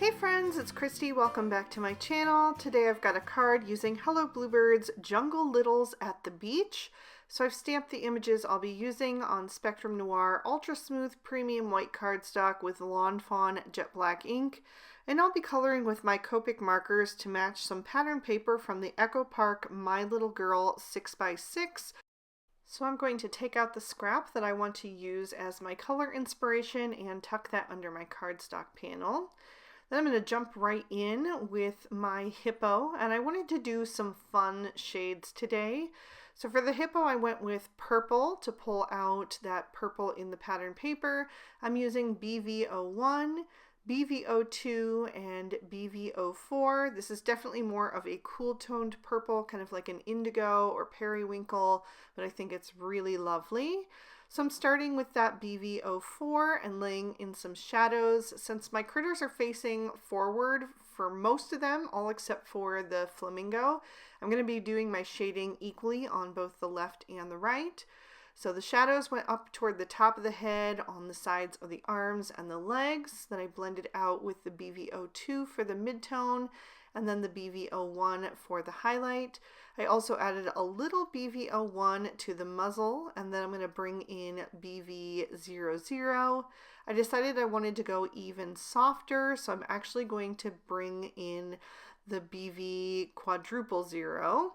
Hey friends, it's Christy. Welcome back to my channel. Today I've got a card using Hello Bluebird's Jungle Littles at the Beach. So I've stamped the images I'll be using on Spectrum Noir Ultra Smooth Premium White cardstock with Lawn Fawn Jet Black ink. And I'll be coloring with my Copic markers to match some pattern paper from the Echo Park My Little Girl 6x6. So I'm going to take out the scrap that I want to use as my color inspiration and tuck that under my cardstock panel. Then I'm going to jump right in with my hippo, and I wanted to do some fun shades today. So for the hippo, I went with purple to pull out that purple in the pattern paper. I'm using BV01, BV02, and BV04. This is definitely more of a cool toned purple, kind of like an indigo or periwinkle, but I think it's really lovely. So I'm starting with that BV04 and laying in some shadows. Since my critters are facing forward for most of them, all except for the flamingo, I'm going to be doing my shading equally on both the left and the right. So the shadows went up toward the top of the head, on the sides of the arms and the legs. Then I blended out with the BV02 for the midtone, and then the BV01 for the highlight. I also added a little BV01 to the muzzle, and then I'm going to bring in BV00. I decided I wanted to go even softer, so I'm actually going to bring in the BV quadruple 0,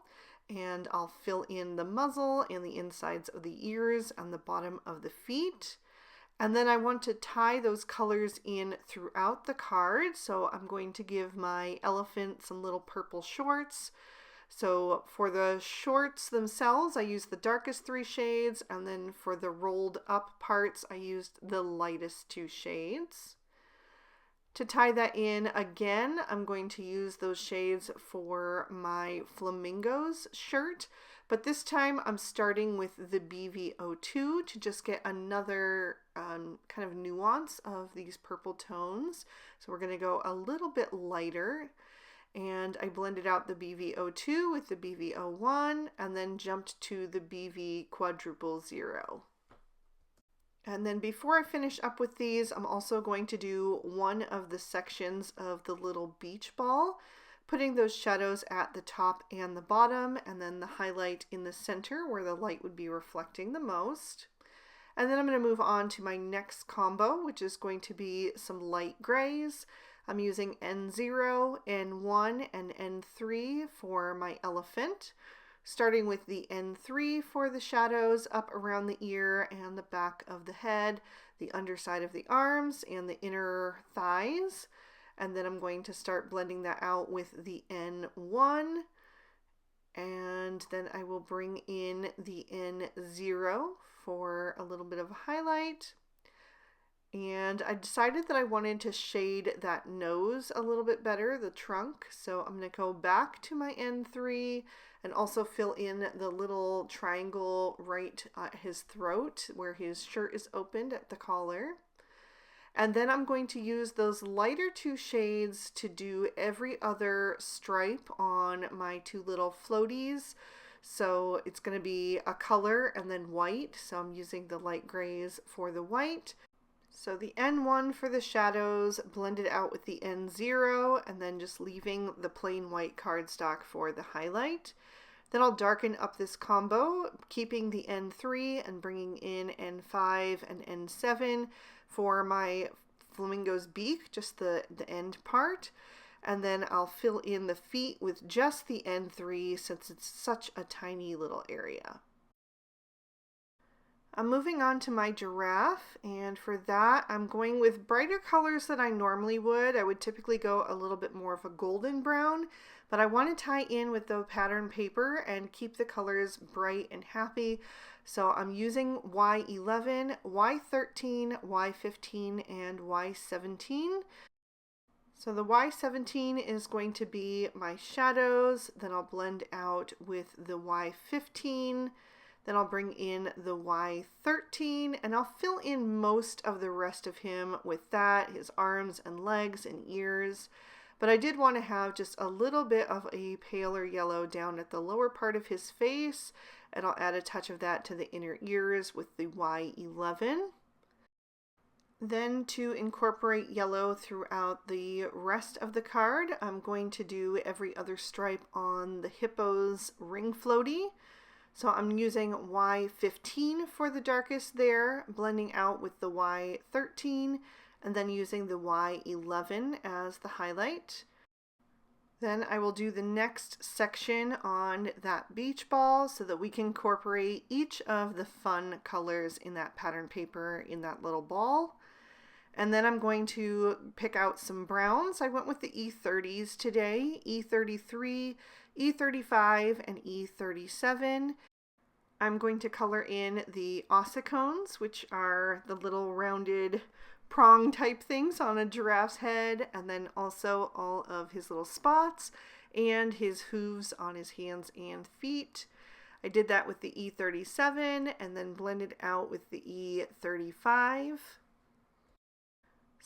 and I'll fill in the muzzle and the insides of the ears and the bottom of the feet. And then I want to tie those colors in throughout the card. So I'm going to give my elephant some little purple shorts. So for the shorts themselves, I used the darkest 3 shades. And then for the rolled up parts, I used the lightest 2 shades. To tie that in again, I'm going to use those shades for my flamingo's shirt. But this time I'm starting with the BV02 to just get another kind of nuance of these purple tones. So we're going to go a little bit lighter. And I blended out the BV02 with the BV01 and then jumped to the BV quadruple 0. And then before I finish up with these, I'm also going to do one of the sections of the little beach ball, putting those shadows at the top and the bottom, and then the highlight in the center where the light would be reflecting the most. And then I'm going to move on to my next combo, which is going to be some light grays. I'm using N0, N1, and N3 for my elephant, starting with the N3 for the shadows up around the ear and the back of the head, the underside of the arms, and the inner thighs. And then I'm going to start blending that out with the N1, and then I will bring in the N0 for a little bit of a highlight. And I decided that I wanted to shade that nose a little bit better, the trunk. So I'm going to go back to my N3 and also fill in the little triangle right at his throat where his shirt is opened at the collar. And then I'm going to use those lighter 2 shades to do every other stripe on my 2 little floaties. So it's going to be a color and then white. So I'm using the light grays for the white. So the N1 for the shadows, blended out with the N0, and then just leaving the plain white cardstock for the highlight. Then I'll darken up this combo, keeping the N3 and bringing in N5 and N7 for my flamingo's beak, just the end part. And then I'll fill in the feet with just the N3 since it's such a tiny little area. I'm moving on to my giraffe, and for that I'm going with brighter colors than I normally would. I would typically go a little bit more of a golden brown, but I want to tie in with the pattern paper and keep the colors bright and happy. So I'm using Y11, Y13, Y15, and Y17. So the Y17 is going to be my shadows, then I'll blend out with the Y15. Then I'll bring in the Y13 and I'll fill in most of the rest of him with that, his arms and legs and ears. But I did want to have just a little bit of a paler yellow down at the lower part of his face, and I'll add a touch of that to the inner ears with the Y11. Then to incorporate yellow throughout the rest of the card, I'm going to do every other stripe on the hippo's ring floaty. So I'm using Y15 for the darkest there, blending out with the Y13, and then using the Y11 as the highlight. Then I will do the next section on that beach ball so that we can incorporate each of the fun colors in that pattern paper in that little ball. And then I'm going to pick out some browns. I went with the E30s today, E33, E35, and E37. I'm going to color in the ossicones, which are the little rounded prong type things on a giraffe's head, and then also all of his little spots and his hooves on his hands and feet. I did that with the E37 and then blended out with the E35.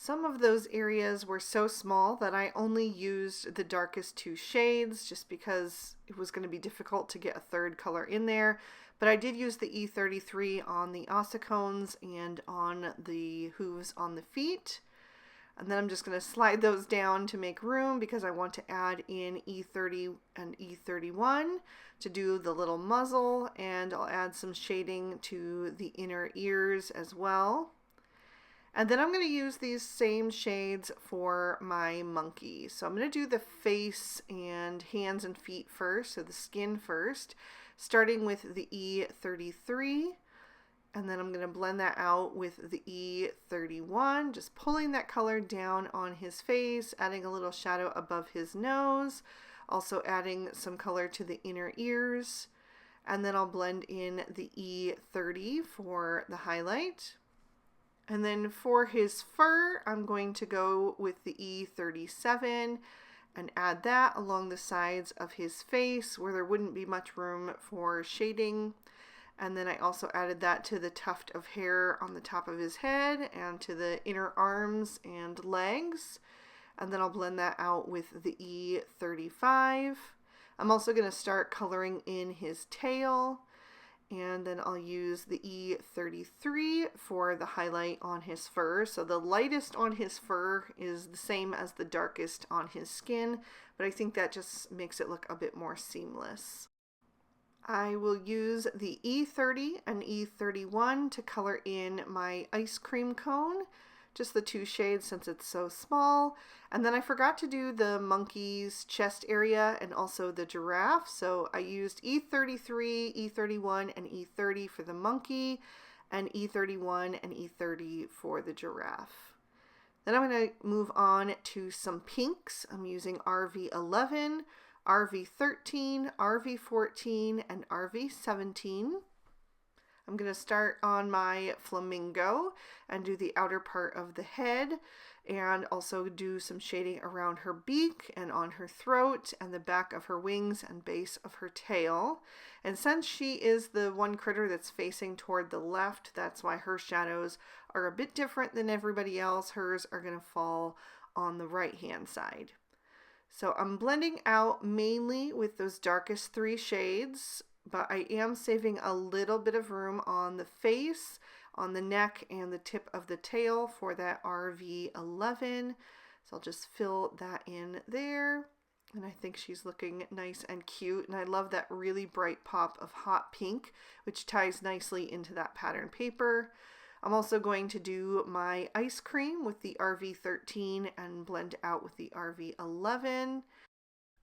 Some of those areas were so small that I only used the darkest two shades just because it was going to be difficult to get a third color in there. But I did use the E33 on the ossicones and on the hooves on the feet. And then I'm just going to slide those down to make room because I want to add in E30 and E31 to do the little muzzle, and I'll add some shading to the inner ears as well. And then I'm going to use these same shades for my monkey. So I'm going to do the face and hands and feet first, so the skin first, starting with the E33. And then I'm going to blend that out with the E31, just pulling that color down on his face, adding a little shadow above his nose, also adding some color to the inner ears. And then I'll blend in the E30 for the highlight. And then for his fur, I'm going to go with the E37 and add that along the sides of his face where there wouldn't be much room for shading. And then I also added that to the tuft of hair on the top of his head and to the inner arms and legs. And then I'll blend that out with the E35. I'm also going to start coloring in his tail. And then I'll use the E33 for the highlight on his fur. So the lightest on his fur is the same as the darkest on his skin, but I think that just makes it look a bit more seamless. I will use the E30 and E31 to color in my ice cream cone, just the two shades since it's so small. And then I forgot to do the monkey's chest area and also the giraffe. So I used E33, E31, and E30 for the monkey, and E31 and E30 for the giraffe. Then I'm going to move on to some pinks. I'm using RV11, RV13, RV14, and RV17. I'm going to start on my flamingo and do the outer part of the head and also do some shading around her beak and on her throat and the back of her wings and base of her tail. And since she is the one critter that's facing toward the left, that's why her shadows are a bit different than everybody else. Hers are going to fall on the right hand side. So I'm blending out mainly with those darkest three shades, but I am saving a little bit of room on the face, on the neck, and the tip of the tail for that RV11. So I'll just fill that in there. And I think she's looking nice and cute. And I love that really bright pop of hot pink, which ties nicely into that pattern paper. I'm also going to do my ice cream with the RV13 and blend out with the RV11.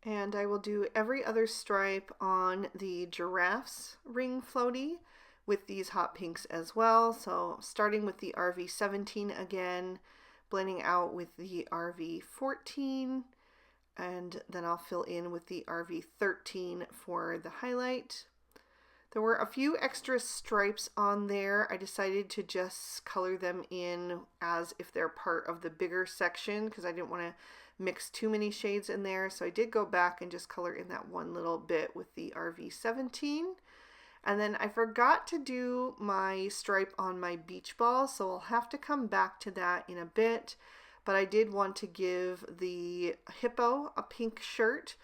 And I will do every other stripe on the giraffe's ring floaty with these hot pinks as well. So starting with the RV17 again, blending out with the RV14, and then I'll fill in with the RV13 for the highlight. There were a few extra stripes on there. I decided to just color them in as if they're part of the bigger section because I didn't want to mix too many shades in there. So I did go back and just color in that one little bit with the RV17. And then I forgot to do my stripe on my beach ball, so I'll have to come back to that in a bit. But I did want to give the hippo a pink shirt.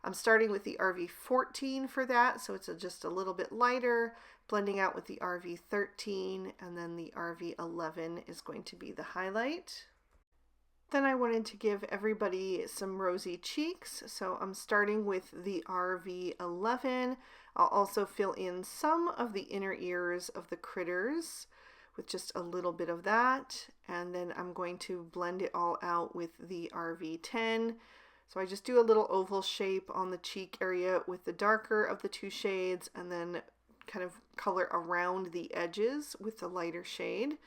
I'm starting with the RV14 for that, so it's just a little bit lighter, blending out with the RV13, and then the RV11 is going to be the highlight. Then I wanted to give everybody some rosy cheeks, so I'm starting with the RV11. I'll also fill in some of the inner ears of the critters with just a little bit of that, and then I'm going to blend it all out with the RV10. So I just do a little oval shape on the cheek area with the darker of the two shades, and then kind of color around the edges with the lighter shade.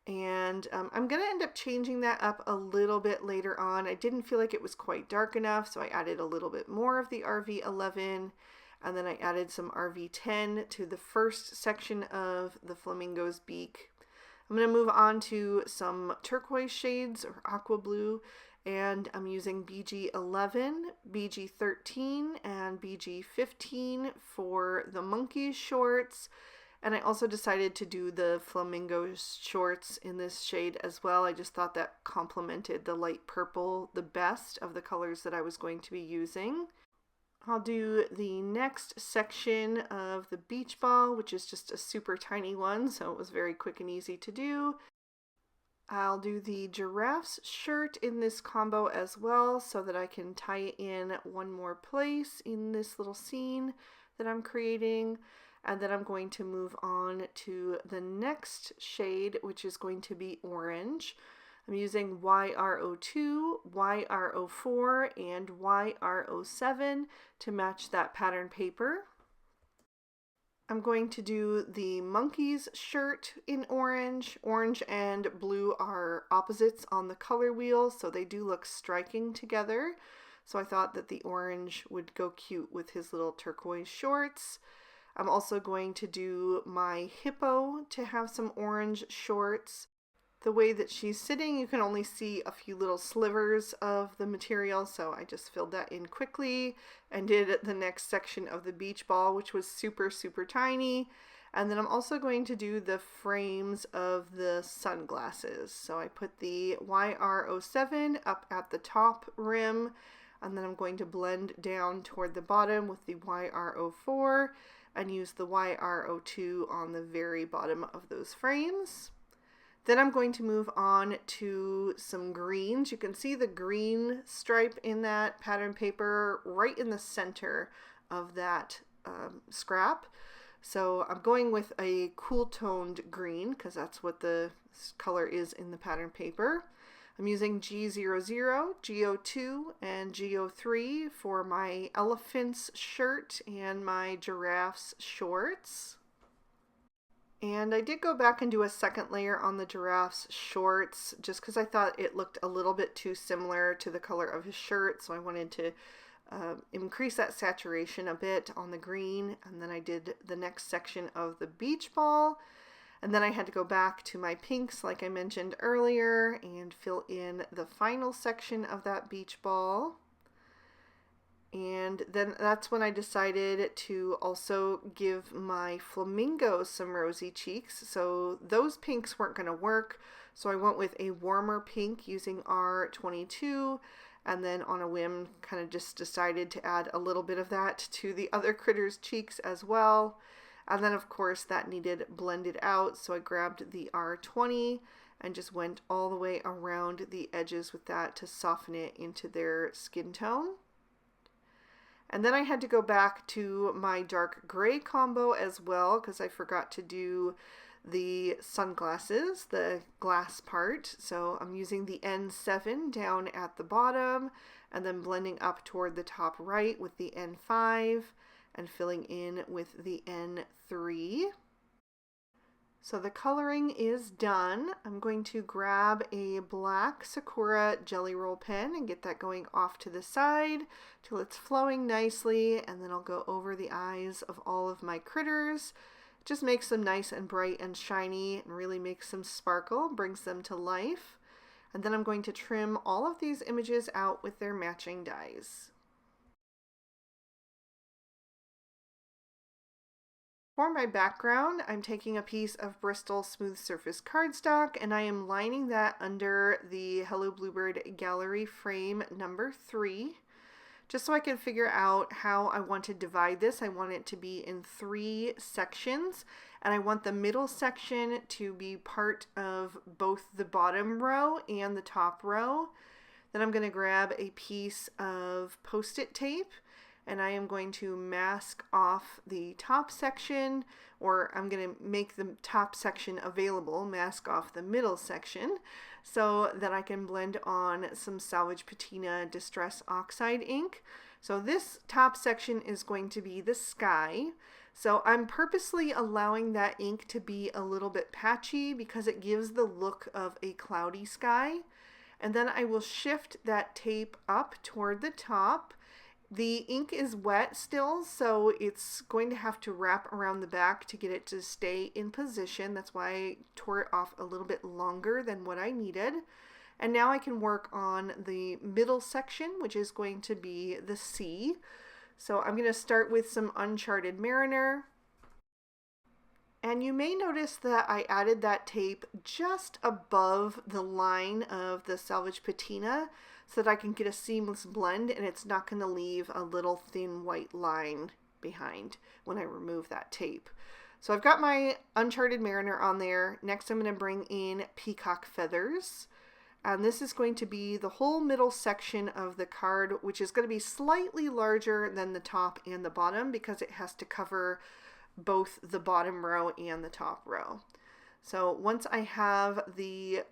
And I'm going to end up changing that up a little bit later on. I didn't feel like it was quite dark enough, so I added a little bit more of the RV11, and then I added some RV10 to the first section of the flamingo's beak. I'm going to move on to some turquoise shades or aqua blue, and I'm using BG11, BG13, and BG15 for the monkey shorts. And I also decided to do the flamingo shorts in this shade as well. I just thought that complemented the light purple the best of the colors that I was going to be using. I'll do the next section of the beach ball, which is just a super tiny one, so it was very quick and easy to do. I'll do the giraffe's shirt in this combo as well, so that I can tie it in one more place in this little scene that I'm creating. And then I'm going to move on to the next shade, which is going to be orange. I'm using YR02, YR04, and YR07 to match that pattern paper. I'm going to do the monkey's shirt in orange. Orange and blue are opposites on the color wheel, so they do look striking together. So I thought that the orange would go cute with his little turquoise shorts. I'm also going to do my hippo to have some orange shorts. The way that she's sitting, you can only see a few little slivers of the material, so I just filled that in quickly and did the next section of the beach ball, which was super, super tiny. And then I'm also going to do the frames of the sunglasses. So I put the YR07 up at the top rim, and then I'm going to blend down toward the bottom with the YR04 and use the YR02 on the very bottom of those frames. Then I'm going to move on to some greens. You can see the green stripe in that pattern paper right in the center of that scrap. So I'm going with a cool toned green because that's what the color is in the pattern paper. I'm using G00, G02, and G03 for my elephant's shirt and my giraffe's shorts. And I did go back and do a second layer on the giraffe's shorts just because I thought it looked a little bit too similar to the color of his shirt, so I wanted to increase that saturation a bit on the green. And then I did the next section of the beach ball, and then I had to go back to my pinks like I mentioned earlier and fill in the final section of that beach ball. And then that's when I decided to also give my flamingo some rosy cheeks. So those pinks weren't going to work, so I went with a warmer pink using R22, and then on a whim kind of just decided to add a little bit of that to the other critters' cheeks as well. And then of course that needed blended out, so I grabbed the R20 and just went all the way around the edges with that to soften it into their skin tone. And then I had to go back to my dark gray combo as well because I forgot to do the sunglasses, the glass part. So I'm using the N7 down at the bottom and then blending up toward the top right with the N5 and filling in with the N3. So the coloring is done. I'm going to grab a black Sakura Jelly Roll pen and get that going off to the side till it's flowing nicely, and then I'll go over the eyes of all of my critters. Just makes them nice and bright and shiny and really makes them sparkle, brings them to life. And then I'm going to trim all of these images out with their matching dies. For my background, I'm taking a piece of Bristol Smooth Surface cardstock and I am lining that under the Hello Bluebird Gallery frame number 3. just so I can figure out how I want to divide this. I want it to be in 3 sections, and I want the middle section to be part of both the bottom row and the top row. Then I'm going to grab a piece of Post-it tape, and I am going to mask off the top section, or I'm going to make the top section available, mask off the middle section, so that I can blend on some Salvage Patina Distress Oxide ink. So this top section is going to be the sky. So I'm purposely allowing that ink to be a little bit patchy because it gives the look of a cloudy sky. And then I will shift that tape up toward the top. The ink is wet still, so it's going to have to wrap around the back to get it to stay in position. That's why I tore it off a little bit longer than what I needed. And now I can work on the middle section, which is going to be the sea. So I'm going to start with some Uncharted Mariner. And you may notice that I added that tape just above the line of the Salvage Patina so that I can get a seamless blend and it's not going to leave a little thin white line behind when I remove that tape. So I've got my Uncharted Mariner on there. Next I'm going to bring in Peacock Feathers. And this is going to be the whole middle section of the card, which is going to be slightly larger than the top and the bottom because it has to cover both the bottom row and the top row. So once I have the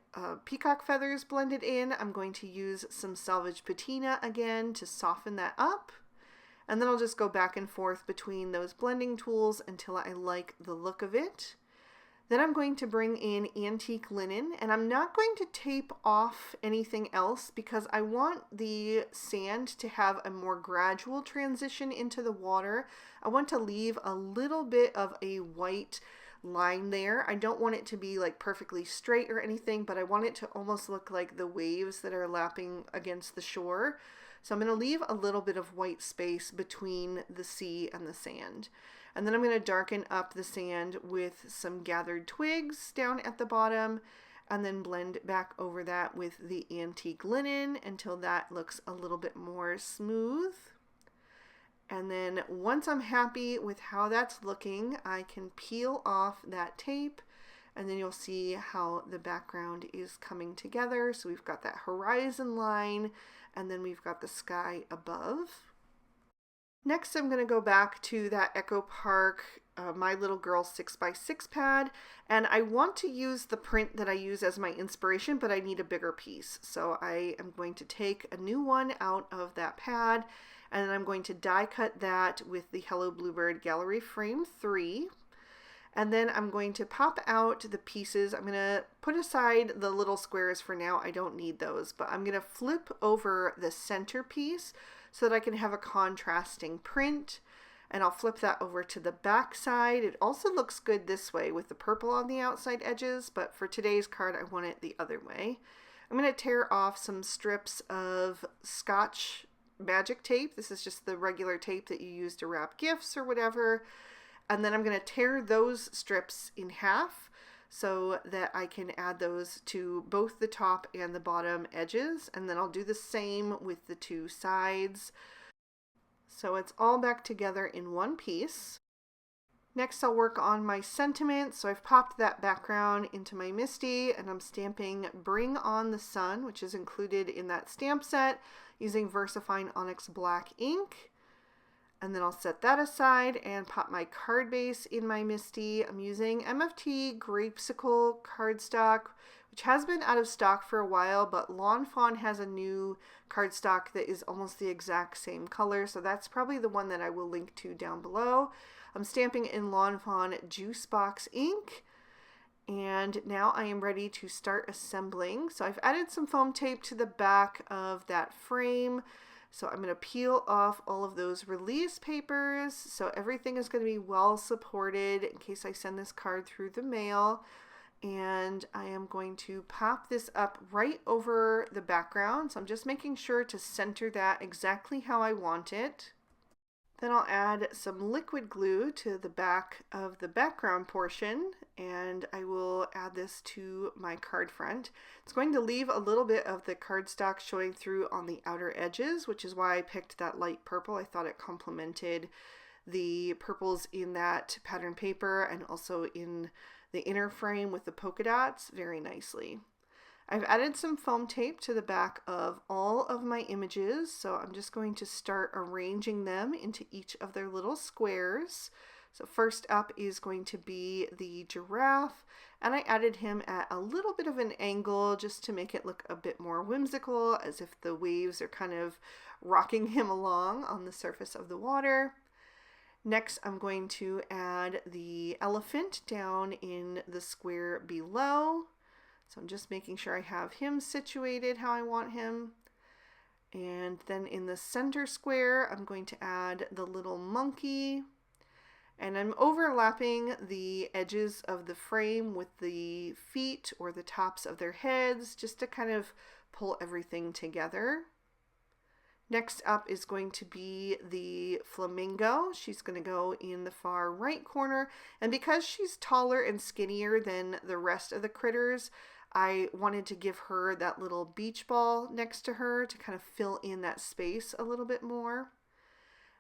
peacock feathers blended in, I'm going to use some Salvage Patina again to soften that up. And then I'll just go back and forth between those blending tools until I like the look of it. Then I'm going to bring in Antique Linen, and I'm not going to tape off anything else because I want the sand to have a more gradual transition into the water. I want to leave a little bit of a white line there. I don't want it to be like perfectly straight or anything, but I want it to almost look like the waves that are lapping against the shore. So I'm going to leave a little bit of white space between the sea and the sand. And then I'm going to darken up the sand with some gathered twigs down at the bottom and then blend back over that with the Antique Linen until that looks a little bit more smooth. And then once I'm happy with how that's looking, I can peel off that tape and then you'll see how the background is coming together. So we've got that horizon line and then we've got the sky above. Next, I'm going to go back to that Echo Park My Little Girl 6x6 pad, and I want to use the print that I use as my inspiration, but I need a bigger piece. So I am going to take a new one out of that pad, and then I'm going to die cut that with the Hello Bluebird Gallery Frame 3. And then I'm going to pop out the pieces. I'm going to put aside the little squares for now. I don't need those, but I'm going to flip over the center piece so that I can have a contrasting print, and I'll flip that over to the back side. It also looks good this way with the purple on the outside edges, but for today's card I want it the other way. I'm going to tear off some strips of Scotch magic tape. This is just the regular tape that you use to wrap gifts or whatever, and then I'm going to tear those strips in half so that I can add those to both the top and the bottom edges, and then I'll do the same with the two sides. So it's all back together in one piece. Next I'll work on my sentiment. So I've popped that background into my Misty and I'm stamping Bring on the Sun, which is included in that stamp set, using VersaFine Onyx Black ink. And then I'll set that aside and pop my card base in my Misty. I'm using MFT Grapesicle cardstock, which has been out of stock for a while, but Lawn Fawn has a new cardstock that is almost the exact same color, so that's probably the one that I will link to down below. I'm stamping in Lawn Fawn Juice Box ink, and now I am ready to start assembling. So I've added some foam tape to the back of that frame. So I'm going to peel off all of those release papers so everything is going to be well supported in case I send this card through the mail. And I am going to pop this up right over the background. So I'm just making sure to center that exactly how I want it. Then I'll add some liquid glue to the back of the background portion, and I will add this to my card front. It's going to leave a little bit of the cardstock showing through on the outer edges, which is why I picked that light purple. I thought it complemented the purples in that pattern paper and also in the inner frame with the polka dots very nicely. I've added some foam tape to the back of all of my images, so I'm just going to start arranging them into each of their little squares. So first up is going to be the giraffe, and I added him at a little bit of an angle just to make it look a bit more whimsical, as if the waves are kind of rocking him along on the surface of the water. Next, I'm going to add the elephant down in the square below. So I'm just making sure I have him situated how I want him. And then in the center square, I'm going to add the little monkey. And I'm overlapping the edges of the frame with the feet or the tops of their heads just to kind of pull everything together. Next up is going to be the flamingo. She's going to go in the far right corner. And because she's taller and skinnier than the rest of the critters, I wanted to give her that little beach ball next to her to kind of fill in that space a little bit more.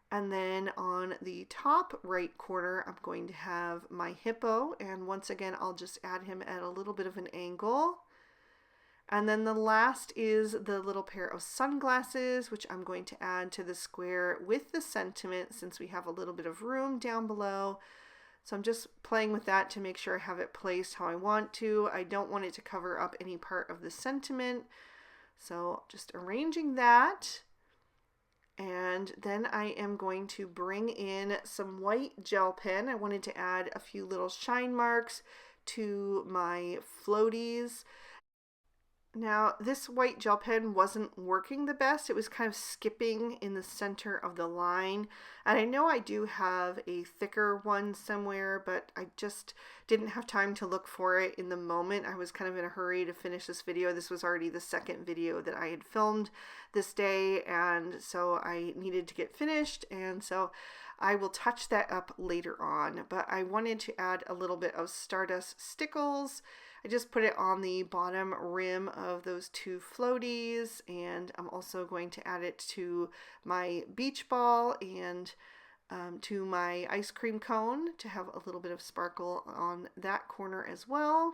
And then on the top right corner, I'm going to have my hippo. And once again, I'll just add him at a little bit of an angle. And then the last is the little pair of sunglasses, which I'm going to add to the square with the sentiment since we have a little bit of room down below. So I'm just playing with that to make sure I have it placed how I want to. I don't want it to cover up any part of the sentiment. So just arranging that. And then I am going to bring in some white gel pen. I wanted to add a few little shine marks to my floaties. Now, this white gel pen wasn't working the best. It was kind of skipping in the center of the line. And I know I do have a thicker one somewhere, but I just didn't have time to look for it in the moment. I was kind of in a hurry to finish this video. This was already the second video that I had filmed this day, and so I needed to get finished. And so I will touch that up later on. But I wanted to add a little bit of Stardust Stickles. I just put it on the bottom rim of those two floaties, and I'm also going to add it to my beach ball and to my ice cream cone to have a little bit of sparkle on that corner as well.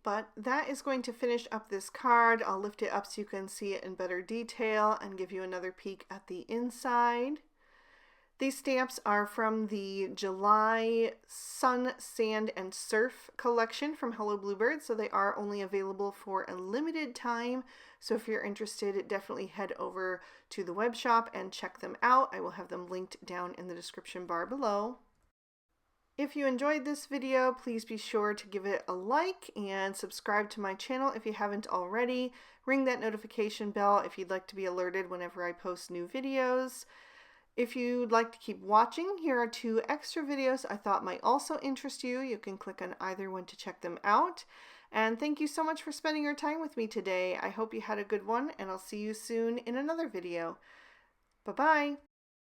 But that is going to finish up this card. I'll lift it up so you can see it in better detail and give you another peek at the inside. These stamps are from the July Sun, Sand, and Surf collection from Hello Bluebird, so they are only available for a limited time. So if you're interested, definitely head over to the web shop and check them out. I will have them linked down in the description bar below. If you enjoyed this video, please be sure to give it a like and subscribe to my channel if you haven't already. Ring that notification bell if you'd like to be alerted whenever I post new videos. If you'd like to keep watching, here are 2 extra videos I thought might also interest you. You can click on either one to check them out. And thank you so much for spending your time with me today. I hope you had a good one, and I'll see you soon in another video. Bye-bye.